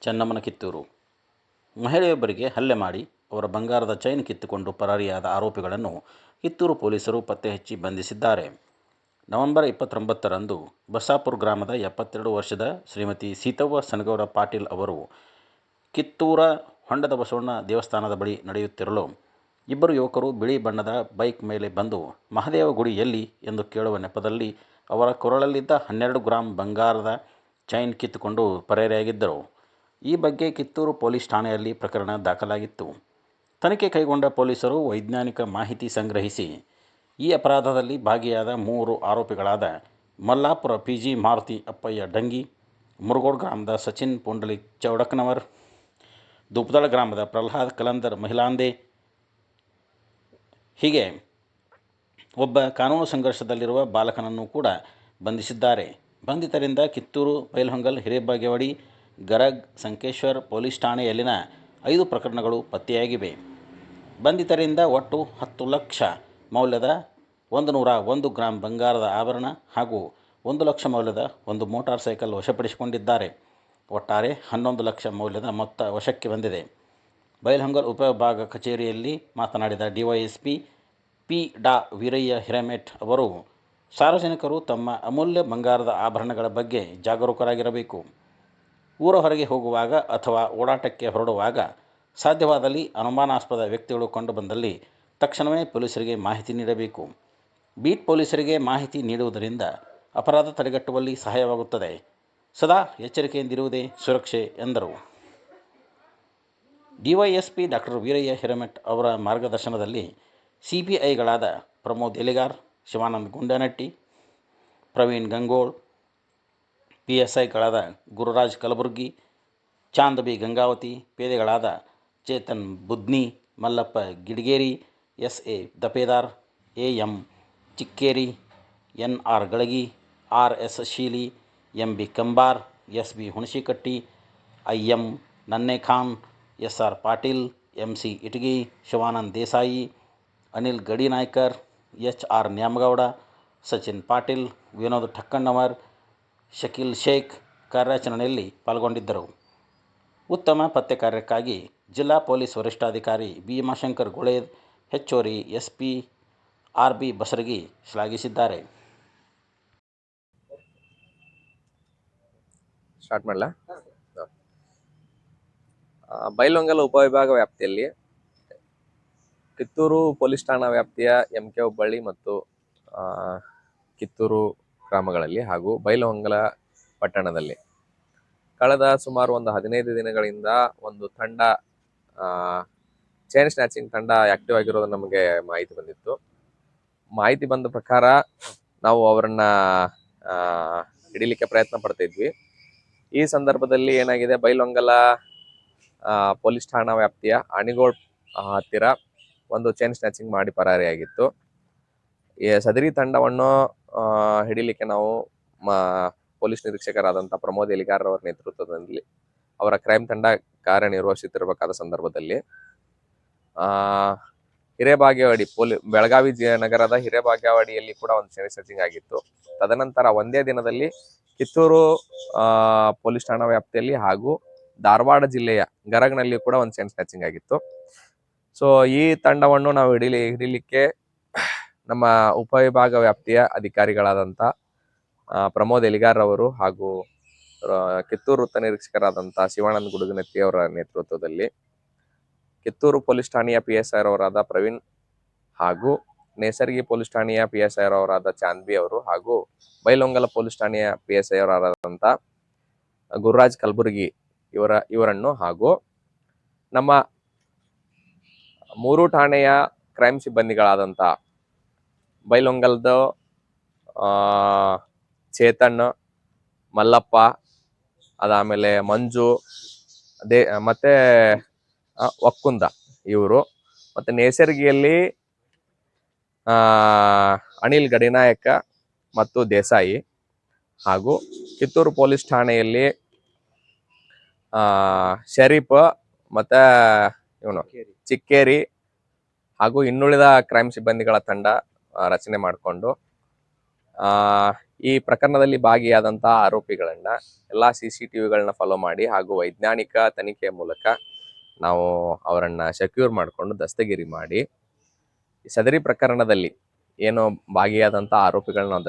ಚೆನ್ನಮ್ಮನ ಕಿತ್ತೂರು. ಮಹಿಳೆಯೊಬ್ಬರಿಗೆ ಹಲ್ಲೆ ಮಾಡಿ ಅವರ ಬಂಗಾರದ ಚೈನ್ ಕಿತ್ತುಕೊಂಡು ಪರಾರಿಯಾದ ಆರೋಪಿಗಳನ್ನು ಕಿತ್ತೂರು ಪೊಲೀಸರು ಪತ್ತೆ ಹಚ್ಚಿ ಬಂಧಿಸಿದ್ದಾರೆ. ನವೆಂಬರ್ 29ರಂದು ಬಸಾಪುರ ಗ್ರಾಮದ 72 ವರ್ಷದ ಶ್ರೀಮತಿ ಸೀತವ್ವ ಸನಗೌಡ ಪಾಟೀಲ್ ಅವರು ಕಿತ್ತೂರ ಹೊಂಡದ ಬಸವಣ್ಣ ದೇವಸ್ಥಾನದ ಬಳಿ ನಡೆಯುತ್ತಿರಲು ಇಬ್ಬರು ಯುವಕರು ಬಿಳಿ ಬಣ್ಣದ ಬೈಕ್ ಮೇಲೆ ಬಂದು ಮಹದೇವ ಗುಡಿ ಎಲ್ಲಿ ಎಂದು ಕೇಳುವ ನೆಪದಲ್ಲಿ ಅವರ ಕೊರಳಲ್ಲಿದ್ದ 12 ಗ್ರಾಂ ಬಂಗಾರದ ಚೈನ್ ಕಿತ್ತುಕೊಂಡು ಪರಾರಿಯಾಗಿದ್ದರು. ಈ ಬಗ್ಗೆ ಕಿತ್ತೂರು ಪೊಲೀಸ್ ಠಾಣೆಯಲ್ಲಿ ಪ್ರಕರಣ ದಾಖಲಾಗಿತ್ತು. ತನಿಖೆ ಕೈಗೊಂಡ ಪೊಲೀಸರು ವೈಜ್ಞಾನಿಕ ಮಾಹಿತಿ ಸಂಗ್ರಹಿಸಿ ಈ ಅಪರಾಧದಲ್ಲಿ ಭಾಗಿಯಾದ 3 ಆರೋಪಿಗಳಾದ ಮಲ್ಲಾಪುರ ಪಿಜಿ ಮಾರುತಿ ಅಪ್ಪಯ್ಯ ಡಂಗಿ, ಮುರಗೋಡ್ ಗ್ರಾಮದ ಸಚಿನ್ ಪುಂಡಲಿಕ್ ಚೌಡಕನವರ್, ದುಪ್ಪದಳ ಗ್ರಾಮದ ಪ್ರಹ್ಲಾದ್ ಕಲಂದರ್ ಮಹಿಲಾಂದೆ ಹೀಗೆ ಒಬ್ಬ ಕಾನೂನು ಸಂಘರ್ಷದಲ್ಲಿರುವ ಬಾಲಕನನ್ನು ಕೂಡ ಬಂಧಿಸಿದ್ದಾರೆ. ಬಂಧಿತರಿಂದ ಕಿತ್ತೂರು, ಬೈಲಹೊಂಗಲ, ಹಿರೇಬಾಗೇವಾಡಿ, ಗರಗ್, ಸಂಕೇಶ್ವರ ಪೊಲೀಸ್ ಠಾಣೆಯಲ್ಲಿನ 5 ಪ್ರಕರಣಗಳು ಪತ್ತೆಯಾಗಿವೆ. ಬಂಧಿತರಿಂದ ಒಟ್ಟು 10 ಲಕ್ಷ ಮೌಲ್ಯದ 101 ಗ್ರಾಂ ಬಂಗಾರದ ಆಭರಣ ಹಾಗೂ 1 ಲಕ್ಷ ಮೌಲ್ಯದ ಒಂದು ಮೋಟಾರ್ ಸೈಕಲ್ ವಶಪಡಿಸಿಕೊಂಡಿದ್ದಾರೆ. ಒಟ್ಟಾರೆ 11 ಲಕ್ಷ ಮೌಲ್ಯದ ಮೊತ್ತ ವಶಕ್ಕೆ ಬಂದಿದೆ. ಬೈಲಹೊಂಗಲ ಉಪವಿಭಾಗ ಕಚೇರಿಯಲ್ಲಿ ಮಾತನಾಡಿದ ಡಿವೈಎಸ್ಪಿ ಪಿ. ಡಾ. ವೀರಯ್ಯ ಹಿರೇಮಠ್ ಅವರು, ಸಾರ್ವಜನಿಕರು ತಮ್ಮ ಅಮೂಲ್ಯ ಬಂಗಾರದ ಆಭರಣಗಳ ಬಗ್ಗೆ ಜಾಗರೂಕರಾಗಿರಬೇಕು. ಊರ ಹೊರಗೆ ಹೋಗುವಾಗ ಅಥವಾ ಓಡಾಟಕ್ಕೆ ಹೊರಡುವಾಗ ಸಾಧ್ಯವಾದಲ್ಲಿ ಅನುಮಾನಾಸ್ಪದ ವ್ಯಕ್ತಿಗಳು ಕಂಡುಬಂದಲ್ಲಿ ತಕ್ಷಣವೇ ಪೊಲೀಸರಿಗೆ ಮಾಹಿತಿ ನೀಡಬೇಕು. ಬೀಟ್ ಪೊಲೀಸರಿಗೆ ಮಾಹಿತಿ ನೀಡುವುದರಿಂದ ಅಪರಾಧ ತಡೆಗಟ್ಟುವಲ್ಲಿ ಸಹಾಯವಾಗುತ್ತದೆ. ಸದಾ ಎಚ್ಚರಿಕೆಯಿಂದಿರುವುದೇ ಸುರಕ್ಷೆ ಎಂದರು. ಡಿವೈಎಸ್ಪಿ ಡಾ. ವೀರಯ್ಯ ಹಿರೇಮಠ್ ಅವರ ಮಾರ್ಗದರ್ಶನದಲ್ಲಿ ಸಿಪಿಐಗಳಾದ ಪ್ರಮೋದ್ ಎಲಿಗಾರ್, ಶಿವಾನಂದ ಗುಂಡನಟ್ಟಿ, ಪ್ರವೀಣ್ ಗಂಗೋಳ್, ಪಿಎಸ್ಐಗಳಾದ ಗುರುರಾಜ್ ಕಲಬುರ್ಗಿ, ಚಾಂದ್ ಬಿ ಗಂಗಾವತಿ, ಪೇದೆಗಳಾದ Chetan Budni, Mallappa Gidageri, S A. Dapedar, A M. Chikkeri, N R. Galagi, R S. Sheeli, M B. Kambar, S B. Hunashikatti, I M. Nannekhan, S R. Patil, M C. Itagi, Shivananda Desai, Anil Gadinaykar, H R. Nyamagouda, Sachin Patil, Vinod Thakkannavar, Shakeel Sheikh ಕಾರ್ಯಾಚರಣೆಯಲ್ಲಿ ಪಾಲ್ಗೊಂಡಿದ್ದರು. ಉತ್ತಮ ಪತ್ತೆ ಕಾರ್ಯಕ್ಕಾಗಿ ಜಿಲ್ಲಾ ಪೊಲೀಸ್ ವರಿಷ್ಠಾಧಿಕಾರಿ ಭೀಮಾಶಂಕರ್ ಗುಳೇದ್, ಹೆಚ್ಚುವರಿ ಎಸ್ಪಿ ಆರ್.ಬಿ. ಬಸರಗಿ ಶ್ಲಾಘಿಸಿದ್ದಾರೆ. ಸ್ಟಾರ್ಟ್ ಮಾಡಲಾ? ಬೈಲಹೊಂಗಲ ಉಪವಿಭಾಗ ವ್ಯಾಪ್ತಿಯಲ್ಲಿ ಕಿತ್ತೂರು ಪೊಲೀಸ್ ಠಾಣಾ ವ್ಯಾಪ್ತಿಯ ಎಂ.ಕೆ. ಹುಬ್ಬಳ್ಳಿ ಮತ್ತು ಕಿತ್ತೂರು ಗ್ರಾಮಗಳಲ್ಲಿ ಹಾಗೂ ಬೈಲಹೊಂಗಲ ಪಟ್ಟಣದಲ್ಲಿ ಕಳೆದ ಸುಮಾರು ಒಂದು 15 ದಿನಗಳಿಂದ ಒಂದು ತಂಡ ಚೈನ್ ಸ್ನ್ಯಾಚಿಂಗ್ ತಂಡ ಆಕ್ಟಿವ್ ಆಗಿರೋದು ನಮಗೆ ಮಾಹಿತಿ ಬಂದಿತ್ತು. ಮಾಹಿತಿ ಬಂದ ಪ್ರಕಾರ ನಾವು ಅವರನ್ನ ಹಿಡಿಲಿಕ್ಕೆ ಪ್ರಯತ್ನ ಪಡ್ತಿದ್ವಿ. ಈ ಸಂದರ್ಭದಲ್ಲಿ ಏನಾಗಿದೆ, ಬೈಲಹೊಂಗಲ ಪೊಲೀಸ್ ಠಾಣಾ ವ್ಯಾಪ್ತಿಯ ಆಣಿಗೋಳ್ ಹತ್ತಿರ ಒಂದು ಚೈನ್ ಸ್ನ್ಯಾಚಿಂಗ್ ಮಾಡಿ ಪರಾರಿಯಾಗಿತ್ತು. ಈ ಸದರಿ ತಂಡವನ್ನು ಹಿಡಿಲಿಕ್ಕೆ ನಾವು ಪೊಲೀಸ್ ನಿರೀಕ್ಷಕರಾದಂಥ ಪ್ರಮೋದ್ ಎಲಿಗಾರ್ ಅವರ ನೇತೃತ್ವದಲ್ಲಿ ಅವರ ಕ್ರೈಮ್ ತಂಡ ಕಾರ್ಯನಿರ್ವಹಿಸುತ್ತಿರಬೇಕಾದ ಸಂದರ್ಭದಲ್ಲಿ ಹಿರೇಬಾಗೇವಾಡಿ ಬೆಳಗಾವಿ ನಗರದ ಹಿರೇಬಾಗೇವಾಡಿಯಲ್ಲಿ ಕೂಡ ಒಂದು ಚೈನ್ ಸ್ನ್ಯಾಚಿಂಗ್ ಆಗಿತ್ತು. ತದನಂತರ ಒಂದೇ ದಿನದಲ್ಲಿ ಕಿತ್ತೂರು ಪೊಲೀಸ್ ಠಾಣಾ ವ್ಯಾಪ್ತಿಯಲ್ಲಿ ಹಾಗೂ ಧಾರವಾಡ ಜಿಲ್ಲೆಯ ಗರಗ್ನಲ್ಲಿ ಕೂಡ ಒಂದು ಚೈನ್ ಸ್ನ್ಯಾಚಿಂಗ್ ಆಗಿತ್ತು. ಸೊ ಈ ತಂಡವನ್ನು ನಾವು ಹಿಡಿಲಿಕ್ಕೆ ನಮ್ಮ ಉಪವಿಭಾಗ ವ್ಯಾಪ್ತಿಯ ಅಧಿಕಾರಿಗಳಾದಂಥ ಪ್ರಮೋದ್ ಎಲಿಗಾರ್ ಅವರು ಹಾಗೂ ಕಿತ್ತೂರು ವೃತ್ತ ನಿರೀಕ್ಷಕರಾದಂಥ ಶಿವಾನಂದ ಗುಡುಗನಟ್ಟಿ ಅವರ ನೇತೃತ್ವದಲ್ಲಿ ಕಿತ್ತೂರು ಪೊಲೀಸ್ ಠಾಣೆಯ PSI ಅವರಾದ ಪ್ರವೀಣ್ ಹಾಗೂ ನೇಸರ್ಗಿ ಪೊಲೀಸ್ ಠಾಣೆಯ PSI ಅವರಾದ ಚಾಂದ್ಬಿ ಅವರು ಹಾಗೂ ಬೈಲಹೊಂಗಲ ಪೊಲೀಸ್ ಠಾಣೆಯ PSI ಅವರಾದಂಥ ಗುರುರಾಜ್ ಕಲಬುರ್ಗಿ ಇವರನ್ನು ಹಾಗೂ ನಮ್ಮ 3 ಠಾಣೆಯ ಕ್ರೈಮ್ ಸಿಬ್ಬಂದಿಗಳಾದಂಥ ಬೈಲಹೊಂಗಲದ ಚೇತನ್, ಮಲ್ಲಪ್ಪ, ಅದಾದಮೇಲೆ ಮಂಜು ಮತ್ತೆ ಒಕ್ಕುಂದ ಇವರು, ಮತ್ತೆ ನೇಸರ್ಗಿಯಲ್ಲಿ ಅನಿಲ್ ಗಡಿನಾಯಕ ಮತ್ತು ದೇಸಾಯಿ ಹಾಗೂ ಕಿತ್ತೂರು ಪೊಲೀಸ್ ಠಾಣೆಯಲ್ಲಿ ಶರೀಫ್ ಮತ್ತೆ ಇವನು ಚಿಕ್ಕೇರಿ ಹಾಗೂ ಇನ್ನುಳಿದ ಕ್ರೈಮ್ ಸಿಬ್ಬಂದಿಗಳ ತಂಡ ರಚನೆ ಮಾಡಿಕೊಂಡು ಈ ಪ್ರಕರಣದಲ್ಲಿ ಭಾಗಿಯಾದಂತಹ ಆರೋಪಿಗಳನ್ನ ಎಲ್ಲಾ CCTVಗಳನ್ನ ಫಾಲೋ ಮಾಡಿ ಹಾಗೂ ವೈಜ್ಞಾನಿಕ ತನಿಖೆಯ ಮೂಲಕ ನಾವು ಅವರನ್ನ ಸೆಕ್ಯೂರ್ ಮಾಡಿಕೊಂಡು ದಸ್ತಗಿರಿ ಮಾಡಿ ಸದರಿ ಪ್ರಕರಣದಲ್ಲಿ ಏನು ಭಾಗಿಯಾದಂಥ ಆರೋಪಿಗಳನ್ನ ನಾವು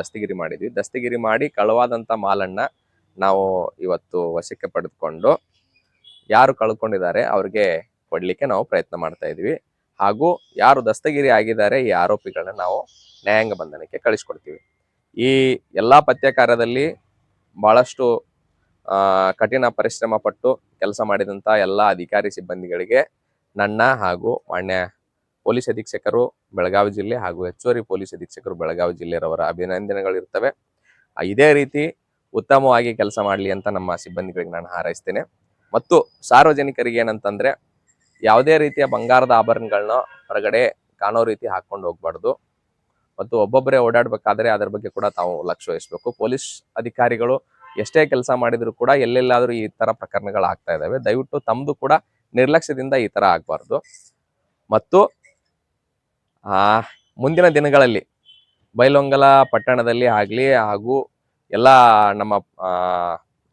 ದಸ್ತಗಿರಿ ಮಾಡಿ ಕಳವಾದಂಥ ಮಾಲನ್ನ ನಾವು ಇವತ್ತು ವಶಕ್ಕೆ ಪಡೆದುಕೊಂಡು ಯಾರು ಕಳ್ಕೊಂಡಿದ್ದಾರೆ ಅವ್ರಿಗೆ ಕೊಡ್ಲಿಕ್ಕೆ ನಾವು ಪ್ರಯತ್ನ ಮಾಡ್ತಾ ಇದ್ವಿ. ಹಾಗೂ ಯಾರು ದಸ್ತಗಿರಿ ಆಗಿದ್ದಾರೆ ಈ ಆರೋಪಿಗಳನ್ನ ನಾವು ನ್ಯಾಯಾಂಗ ಬಂಧನಕ್ಕೆ ಕಳಿಸ್ಕೊಡ್ತೀವಿ. ಈ ಎಲ್ಲಾ ಪತ್ತೆ ಕಾರ್ಯದಲ್ಲಿ ಬಹಳಷ್ಟು ಕಠಿಣ ಪರಿಶ್ರಮ ಪಟ್ಟು ಕೆಲಸ ಮಾಡಿದಂಥ ಎಲ್ಲ ಅಧಿಕಾರಿ ಸಿಬ್ಬಂದಿಗಳಿಗೆ ನನ್ನ ಹಾಗೂ ಮಾನ್ಯ ಪೊಲೀಸ್ ಅಧೀಕ್ಷಕರು ಬೆಳಗಾವಿ ಜಿಲ್ಲೆ ಹಾಗೂ ಹೆಚ್ಚುವರಿ ಪೊಲೀಸ್ ಅಧೀಕ್ಷಕರು ಬೆಳಗಾವಿ ಜಿಲ್ಲೆಯವರ ಅಭಿನಂದನೆಗಳಿರ್ತವೆ. ಇದೇ ರೀತಿ ಉತ್ತಮವಾಗಿ ಕೆಲಸ ಮಾಡಲಿ ಅಂತ ನಮ್ಮ ಸಿಬ್ಬಂದಿಗಳಿಗೆ ನಾನು ಹಾರೈಸ್ತೇನೆ. ಮತ್ತು ಸಾರ್ವಜನಿಕರಿಗೆ ಏನಂತಂದ್ರೆ ಯಾವುದೇ ರೀತಿಯ ಬಂಗಾರದ ಆಭರಣಗಳನ್ನ ಹೊರಗಡೆ ಕಾಣೋ ರೀತಿ ಹಾಕೊಂಡು ಹೋಗ್ಬಾರ್ದು. ಮತ್ತು ಒಬ್ಬೊಬ್ಬರೇ ಓಡಾಡ್ಬೇಕಾದ್ರೆ ಅದ್ರ ಬಗ್ಗೆ ಕೂಡ ತಾವು ಲಕ್ಷ್ಯ ವಹಿಸ್ಬೇಕು. ಪೊಲೀಸ್ ಅಧಿಕಾರಿಗಳು ಎಷ್ಟೇ ಕೆಲಸ ಮಾಡಿದ್ರು ಕೂಡ ಎಲ್ಲೆಲ್ಲಾದ್ರೂ ಈ ತರ ಪ್ರಕರಣಗಳು ಆಗ್ತಾ ಇದಾವೆ. ದಯವಿಟ್ಟು ತಮ್ದು ಕೂಡ ನಿರ್ಲಕ್ಷ್ಯದಿಂದ ಈ ತರ ಆಗ್ಬಾರ್ದು. ಮತ್ತು ಮುಂದಿನ ದಿನಗಳಲ್ಲಿ ಬೈಲಹೊಂಗಲ ಪಟ್ಟಣದಲ್ಲಿ ಆಗ್ಲಿ ಹಾಗೂ ಎಲ್ಲ ನಮ್ಮ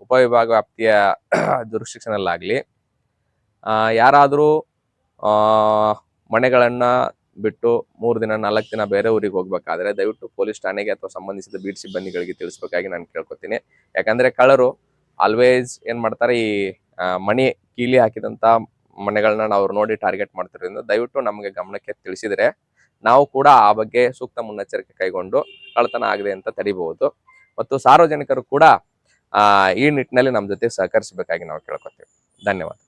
ಉಪವಿಭಾಗ ವ್ಯಾಪ್ತಿಯ ಜುರಿಸ್ಡಿಕ್ಷನಲ್ಲಾಗ್ಲಿ ಯಾರಾದರೂ ಮನೆಗಳನ್ನ ಬಿಟ್ಟು 3 ದಿನ 4 ದಿನ ಬೇರೆ ಊರಿಗೆ ಹೋಗ್ಬೇಕಾದ್ರೆ ದಯವಿಟ್ಟು ಪೊಲೀಸ್ ಠಾಣೆಗೆ ಅಥವಾ ಸಂಬಂಧಿಸಿದ ಬೀಟ್ ಸಿಬ್ಬಂದಿಗಳಿಗೆ ತಿಳಿಸ್ಬೇಕಾಗಿ ನಾನು ಕೇಳ್ಕೊತೀನಿ. ಯಾಕಂದ್ರೆ ಕಳ್ಳರು ಆಲ್ವೇಸ್ ಏನ್ ಮಾಡ್ತಾರೆ, ಈ ಮಣಿ ಕೀಲಿ ಹಾಕಿದಂತ ಮನೆಗಳನ್ನ ಅವ್ರು ನೋಡಿ ಟಾರ್ಗೆಟ್ ಮಾಡ್ತಿರೋದ್ರಿಂದ ದಯವಿಟ್ಟು ನಮಗೆ ಗಮನಕ್ಕೆ ತಿಳಿಸಿದ್ರೆ ನಾವು ಕೂಡ ಆ ಬಗ್ಗೆ ಸೂಕ್ತ ಮುನ್ನೆಚ್ಚರಿಕೆ ಕೈಗೊಂಡು ಕಳ್ಳತನ ಆಗದೆ ಅಂತ ತಡಿಬಹುದು. ಮತ್ತು ಸಾರ್ವಜನಿಕರು ಕೂಡ ಈ ನಿಟ್ಟಿನಲ್ಲಿ ನಮ್ಮ ಜೊತೆ ಸಹಕರಿಸಬೇಕಾಗಿ ನಾವು ಕೇಳ್ಕೊತೀವಿ. ಧನ್ಯವಾದ.